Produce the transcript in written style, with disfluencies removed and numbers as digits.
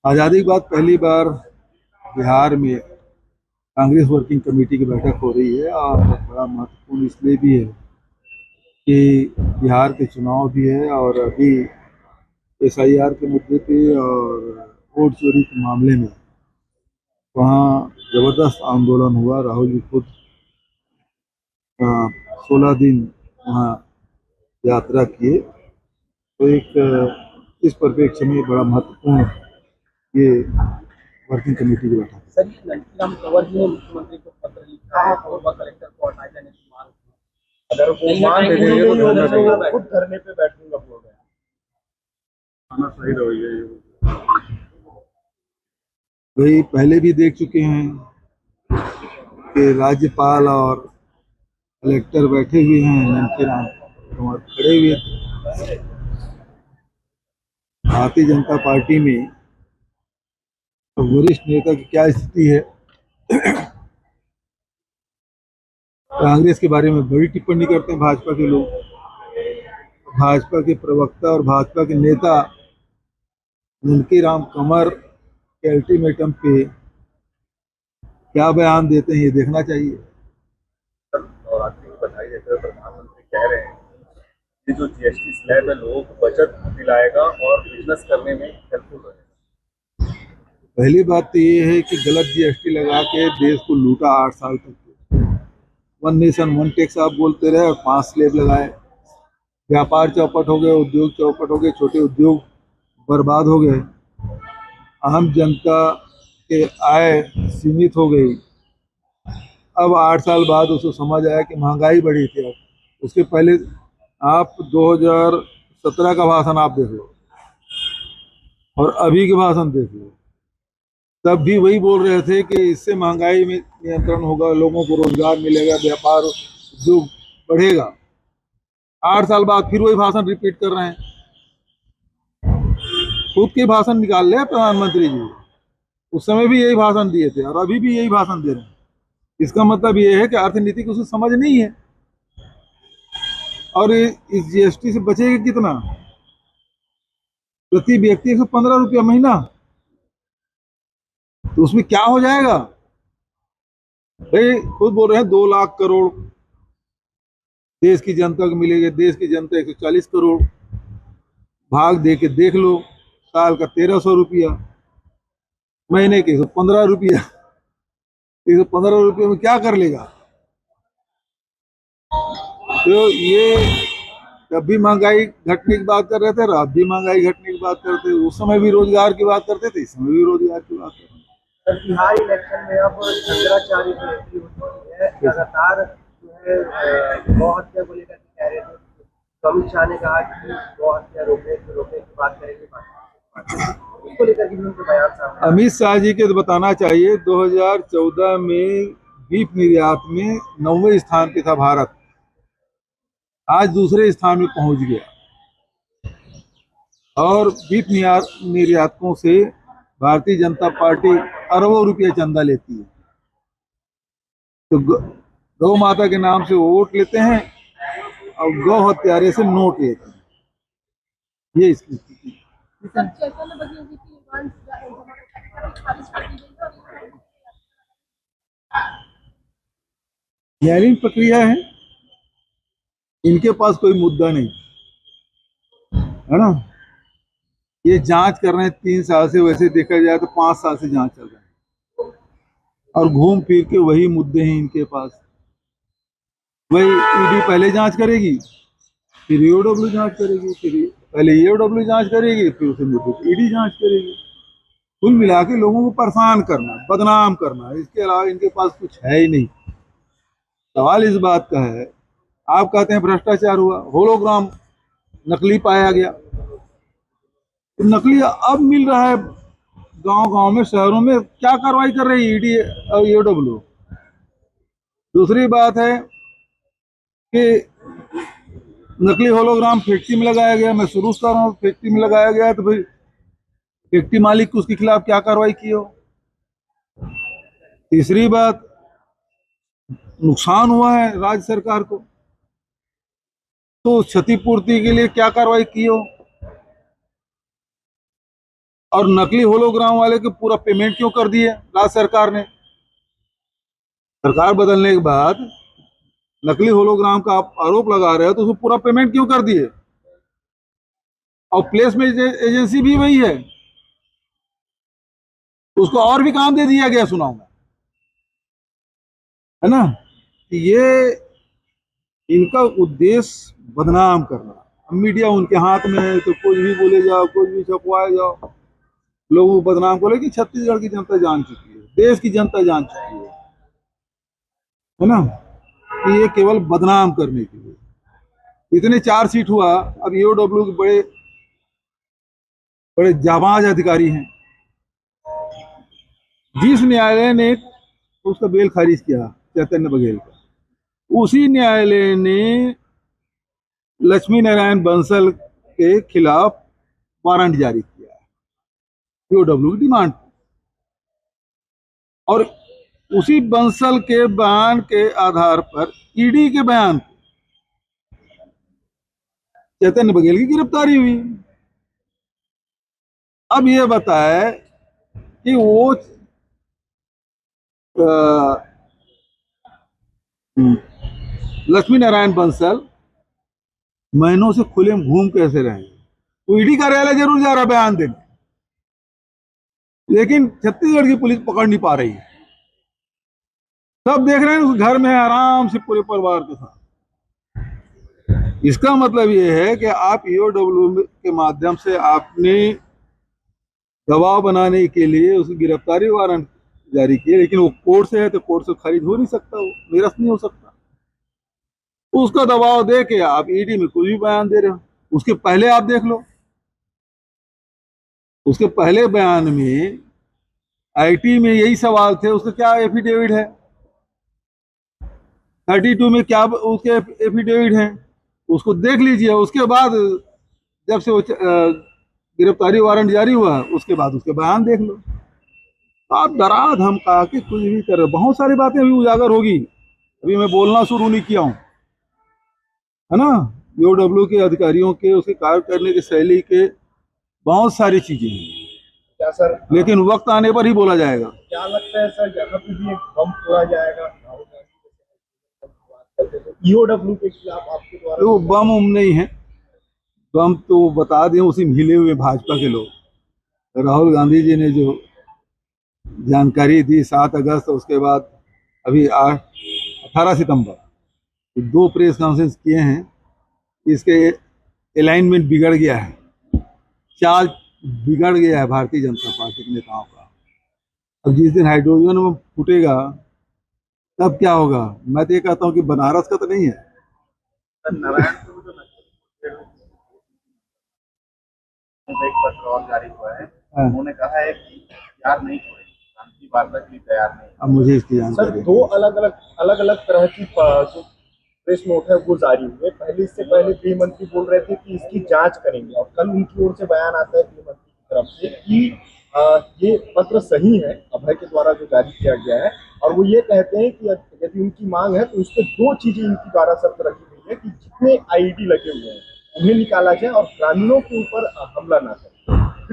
आज़ादी के बाद पहली बार बिहार में कांग्रेस वर्किंग कमेटी की बैठक हो रही है और बड़ा महत्वपूर्ण इसलिए भी है कि बिहार के चुनाव भी है और अभी एसआईआर के मुद्दे पे और वोट चोरी के मामले में वहाँ जबरदस्त आंदोलन हुआ। राहुल जी खुद 16 दिन वहाँ यात्रा किए। तो एक इस परिप्रेक्ष्य में बड़ा महत्वपूर्ण ये वर्किंग कमेटी की बैठक है। सर, ये नंदीग्राम कंवर जी ने मुख्यमंत्री को पत्र लिखा है और वह कलेक्टर को हटाए जाने की मांग की। अगर वो मान देंगे तो धरना चाहिए, खुद धरने पे बैठूंगा बोल रहे हैं। आना सही रवैया भाई पहले भी देख चुके हैं कि राज्यपाल और कलेक्टर बैठे हुए हैं, नंदीग्राम कंवर खड़े हुए थे। भारतीय जनता पार्टी में वरिष्ठ नेता की क्या स्थिति है, कांग्रेस के बारे में बड़ी टिप्पणी करते हैं भाजपा के लोग। भाजपा के प्रवक्ता और भाजपा के नेता नंदीग्राम कंवर के अल्टीमेटम पे क्या बयान देते हैं, ये देखना चाहिए। नवरात्रि की बधाई देते हुए प्रधानमंत्री कह रहे हैं कि जो जीएसटी स्लैब है लोगों को बचत दिलाएगा और बिजनेस करने में हेल्पफुल रहेगा। पहली बात तो ये है कि गलत जीएसटी लगा के देश को लूटा 8 साल तक। वन नेशन वन टैक्स आप बोलते रहे और 5 स्लैब लगाए। व्यापार चौपट हो गए, उद्योग चौपट हो गए, छोटे उद्योग बर्बाद हो गए, आम जनता के आय सीमित हो गई। अब 8 साल बाद उसको समझ आया कि महंगाई बढ़ी थी। अब उसके पहले आप 2017 का भाषण आप देख लो और अभी के भाषण देख लो, तब भी वही बोल रहे थे कि इससे महंगाई में नियंत्रण होगा, लोगों को रोजगार मिलेगा, व्यापार उद्योग बढ़ेगा। 8 साल बाद फिर वही भाषण रिपीट कर रहे हैं। खुद के भाषण निकाल ले प्रधानमंत्री जी, उस समय भी यही भाषण दिए थे और अभी भी यही भाषण दे रहे हैं। इसका मतलब ये है कि अर्थनीति को उसे समझ नहीं है। और इस जीएसटी से बचेगा कितना? प्रति व्यक्ति 115 रुपया महीना, तो उसमें क्या हो जाएगा भाई? खुद बोल रहे हैं 2 लाख करोड़ देश की जनता को मिलेगा। देश की जनता 140 करोड़, भाग दे के देख लो, साल का 1300 रुपया, महीने के 115 रुपया। 115 रुपये में क्या कर लेगा? तो ये तब भी महंगाई घटने की बात कर रहे थे, अब भी महंगाई घटने की बात करते थे। उस समय भी रोजगार की बात करते थे, इस समय भी रोजगार की बात करते हैं। सर, बिहार इलेक्शन में अब शंकराचार्य की एंट्री हो चुकी है। लगातार जो है गौ हत्या को लेकर के कह रहे थे, तो अमित शाह ने कहा कि गौ हत्या रोकने की बात करेंगे, उसको लेकर के भी उनके बयान सामने। अमित शाह जी के तो बताना चाहिए, 2014 में बीफ निर्यात में 9वें स्थान पे था भारत, आज दूसरे स्थान में पहुंच गया। और बीफ निर्यातकों से भारतीय जनता पार्टी अरबों रुपये चंदा लेती है। तो गौ माता के नाम से वोट लेते हैं और गौ हत्यारे से नोट लेते हैं। ये इसकी स्थिति। न्यायालयीन प्रक्रिया है, इनके पास कोई मुद्दा नहीं है ना। ये जांच कर रहे हैं 3 साल से, वैसे देखा जाए तो 5 साल से जांच चल रही है और घूम फिर के वही मुद्दे हैं इनके पास। वही ईडी पहले जांच करेगी, फिर ईओडब्ल्यू जांच करेगी, फिर पहले ईओडब्ल्यू जांच करेगी, फिर उसे मुद्दे ईडी जांच करेगी। कुल मिला के लोगों को परेशान करना, बदनाम करना, इसके अलावा इनके पास कुछ है ही नहीं। सवाल इस बात का है, आप कहते हैं भ्रष्टाचार हुआ, होलोग्राम नकली पाया गया, तो नकली अब मिल रहा है गांव गांव में, शहरों में। क्या कार्रवाई कर रही है ईडी और ईओडब्ल्यू? दूसरी बात है कि नकली होलोग्राम फैक्ट्री में लगाया गया, मैं शुरू से कह रहा हूँ फैक्ट्री में लगाया गया, तो भाई फैक्ट्री मालिक को उसके खिलाफ क्या कार्रवाई की हो? तीसरी बात, नुकसान हुआ है राज्य सरकार को, तो क्षतिपूर्ति के लिए क्या कार्रवाई की हो? और नकली होलोग्राम वाले के पूरा पेमेंट क्यों कर दिए राज्य सरकार ने? सरकार बदलने के बाद नकली होलोग्राम का आप आरोप लगा रहे हो तो उसको पूरा पेमेंट क्यों कर दिए? और प्लेसमेंट एजेंसी भी वही है, उसको और भी काम दे दिया गया सुनाऊं मैं, है ना? ये इनका उद्देश्य बदनाम करना। अब मीडिया उनके हाथ में है तो कुछ भी बोले जाओ, कुछ भी छपवाए जाओ, लोगों को बदनाम को। लेकिन छत्तीसगढ़ की जनता जान चुकी है, देश की जनता जान चुकी है ना, कि ये केवल बदनाम करने के लिए। इतने चार्जशीट हुआ, अब ईओडब्ल्यू के बड़े बड़े जाबाज अधिकारी हैं, जिस न्यायालय ने उसका बेल खारिज किया चैतन्य बघेल का, उसी न्यायालय ने लक्ष्मी नारायण बंसल के खिलाफ वारंट जारी किया है ईओडब्ल्यू की डिमांड पर। और उसी बंसल के बयान के आधार पर ईडी के बयान पर चैतन्य बघेल की गिरफ्तारी हुई। अब ये बताए कि वो लक्ष्मी नारायण बंसल महीनों से खुले में घूम कैसे रहे? वो ईडी कार्यालय जरूर जा रहा बयान देने, लेकिन छत्तीसगढ़ की पुलिस पकड़ नहीं पा रही है। सब देख रहे हैं उस घर में आराम से पूरे परिवार के साथ। इसका मतलब ये है कि आप ईओडब्ल्यू के माध्यम से आपने दबाव बनाने के लिए उसकी गिरफ्तारी वारंट जारी किए, लेकिन वो कोर्ट से है तो कोर्ट से खारिज हो नहीं सकता, वो निरस्त नहीं हो सकता। उसका दबाव दे के आप ईडी में कोई भी बयान दे रहे हो। उसके पहले आप देख लो, उसके पहले बयान में आईटी में यही सवाल थे, उसका क्या एफिडेविट है, 32 में क्या उसके एफिडेविट हैं, उसको देख लीजिए। उसके बाद जब से वो गिरफ्तारी वारंट जारी हुआ, उसके बाद उसके बयान देख लो। तो आप डरा धमका के कुछ भी कर रहे हो। बहुत सारी बातें अभी उजागर होगी, अभी मैं बोलना शुरू नहीं किया हूं, है ना? ईओडब्ल्यू के अधिकारियों के, उसके कार्य करने की शैली के बहुत सारी चीजें हैं, क्या सर, लेकिन वक्त आने पर ही बोला जाएगा। क्या लगता है सर, यहाँ पे भी एक बम फोड़ा जाएगा ईओडब्ल्यू के खिलाफ आपके द्वारा? तो बम उम नहीं है, बम तो बता दें उसी में हिले हुए भाजपा के लोग। राहुल गांधी जी ने जो जानकारी दी 7 अगस्त, उसके बाद अभी 18 सितंबर 2 प्रेस कॉन्फ्रेंस किए हैं। इसके अलाइनमेंट बिगड़ गया है, चाल बिगड़ गया है भारतीय जनता पार्टी के नेताओं का। अब जिस दिन हाइड्रोजन में फूटेगा तब क्या होगा? मैं तो ये कहता हूँ कि बनारस का तो नहीं है। सर, नारायणपुर में जो एक पत्र और जारी हुआ है, हाँ। उन्होंने कहा है कि तैयार नहीं छोड़ेंगे, शांति वार्ता के लिए तैयार नहीं। अब मुझे इसकी सर, जानकारी दो अलग अलग तरह की जो प्रेस नोट है वो जारी हुए। पहले, इससे पहले गृह मंत्री बोल रहे थे कि इसकी जांच करेंगे, और कल उनकी ओर से बयान आता है गृह मंत्री की तरफ से कि ये पत्र सही है, अभय के द्वारा जो जारी किया गया है। और वो ये कहते हैं कि यदि उनकी मांग है तो उस पर 2 चीजें इनकी द्वारा शर्त रखी गई है कि जितने आईडी लगे हुए हैं उन्हें निकाला जाए और ग्रामीणों के ऊपर हमला ना करें।